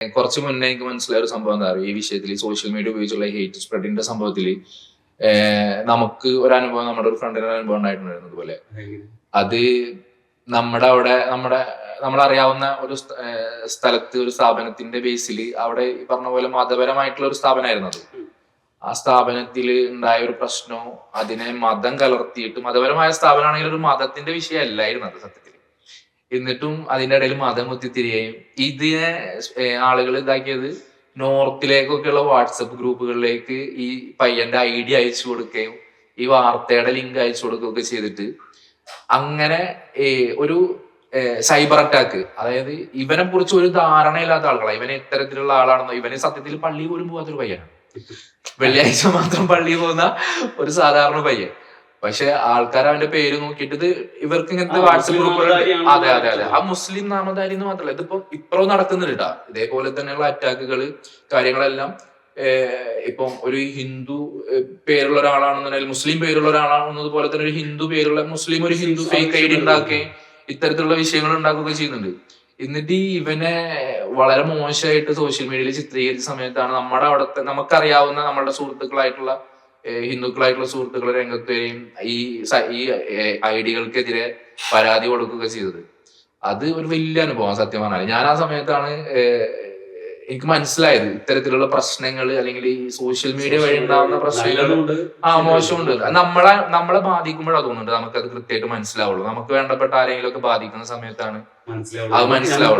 കുറച്ച് മുന്നേ എനിക്ക് മനസ്സിലായ ഒരു സംഭവം എന്താ പറയുക, ഈ വിഷയത്തിൽ സോഷ്യൽ മീഡിയ ഉപയോഗിച്ചുള്ള ഹേറ്റ് സ്പ്രെഡിന്റെ സംഭവത്തിൽ നമുക്ക് ഒരു അനുഭവം, നമ്മുടെ ഒരു ഫ്രണ്ടിന് ഒരു അനുഭവം ഉണ്ടായിട്ടുണ്ടായിരുന്നു. അതുപോലെ അത് നമ്മുടെ അവിടെ നമ്മളറിയാവുന്ന ഒരു സ്ഥലത്ത്, ഒരു സ്ഥാപനത്തിന്റെ ബേസിൽ, അവിടെ ഈ പറഞ്ഞ പോലെ മതപരമായിട്ടുള്ള ഒരു സ്ഥാപനമായിരുന്നു അത്. ആ സ്ഥാപനത്തിൽ ഉണ്ടായ ഒരു പ്രശ്നവും അതിനെ മതം കലർത്തിയിട്ട്, മതപരമായ സ്ഥാപനമാണെങ്കിൽ ഒരു മതത്തിന്റെ വിഷയമല്ലായിരുന്നു അത് സത്യത്തിൽ. എന്നിട്ടും അതിന്റെ ഇടയിൽ മതം കുത്തിത്തിരികയും ഇതിനെ ആളുകൾ ഇതാക്കിയത് നോർത്തിലേക്കൊക്കെയുള്ള വാട്സപ്പ് ഗ്രൂപ്പുകളിലേക്ക് ഈ പയ്യന്റെ ഐഡി അയച്ചു കൊടുക്കുകയും ഈ വാർത്തയുടെ ലിങ്ക് അയച്ചു കൊടുക്കുകയൊക്കെ ചെയ്തിട്ട് അങ്ങനെ ഒരു സൈബർ അറ്റാക്ക്, അതായത് ഇവനെ കുറിച്ച് ഒരു ധാരണയില്ലാത്ത ആളുകളാണ്. ഇവനെ ഇത്തരത്തിലുള്ള ആളാണെന്നോ, ഇവനെ സത്യത്തിൽ പള്ളി പോലും പോകാത്തൊരു പയ്യനാണ്. വെള്ളിയാഴ്ച മാത്രം പള്ളി പോകുന്ന ഒരു സാധാരണ പയ്യൻ. പക്ഷെ ആൾക്കാർ അവന്റെ പേര് നോക്കിയിട്ട് ഇവർക്ക് ഇങ്ങനത്തെ വാട്സപ്പ് ഗ്രൂപ്പുകളുണ്ട്. അതെ അതെ അതെ, ആ മുസ്ലിം നാമധാരി എന്ന് മാത്രമല്ല, ഇതിപ്പോ ഇപ്പഴും നടക്കുന്നുണ്ട്. ഇതേപോലെ തന്നെയുള്ള അറ്റാക്കുകള്, കാര്യങ്ങളെല്ലാം. ഇപ്പം ഒരു ഹിന്ദു പേരുള്ള ഒരാളാണെന്നുണ്ടെങ്കിൽ, മുസ്ലിം പേരുള്ള ഒരാളാണെന്നതുപോലെ തന്നെ ഒരു ഹിന്ദു പേരുള്ള മുസ്ലിം ഒരു ഹിന്ദു ഫേക്ക് ഐഡി ഉണ്ടാക്കുകയും ഇത്തരത്തിലുള്ള വിഷയങ്ങൾ ഉണ്ടാക്കുകയൊക്കെ ചെയ്യുന്നുണ്ട്. എന്നിട്ട് ഇവനെ വളരെ മോശമായിട്ട് സോഷ്യൽ മീഡിയയിൽ ചിത്രീകരിച്ച സമയത്താണ് നമ്മുടെ അവിടുത്തെ നമുക്കറിയാവുന്ന നമ്മളുടെ സുഹൃത്തുക്കളായിട്ടുള്ള ഹിന്ദുക്കളായിട്ടുള്ള സുഹൃത്തുക്കളെ രംഗത്തെയും ഈ ഐഡികൾക്കെതിരെ പരാതി കൊടുക്കുക ചെയ്തത്. അത് ഒരു വലിയ അനുഭവം സത്യം പറഞ്ഞാൽ. ഞാൻ ആ സമയത്താണ് എനിക്ക് മനസ്സിലായത് ഇത്തരത്തിലുള്ള പ്രശ്നങ്ങൾ, അല്ലെങ്കിൽ ഈ സോഷ്യൽ മീഡിയ വഴി ഉണ്ടാകുന്ന പ്രശ്നങ്ങൾ മോശമുണ്ട്. നമ്മളെ ബാധിക്കുമ്പോഴാണ് തോന്നുന്നുണ്ട് നമുക്കത് കൃത്യമായിട്ട് മനസ്സിലാവുള്ളൂ. നമുക്ക് വേണ്ടപ്പെട്ട ആരെങ്കിലും ഒക്കെ ബാധിക്കുന്ന സമയത്താണ് അത് മനസ്സിലാവുള്ളൂ.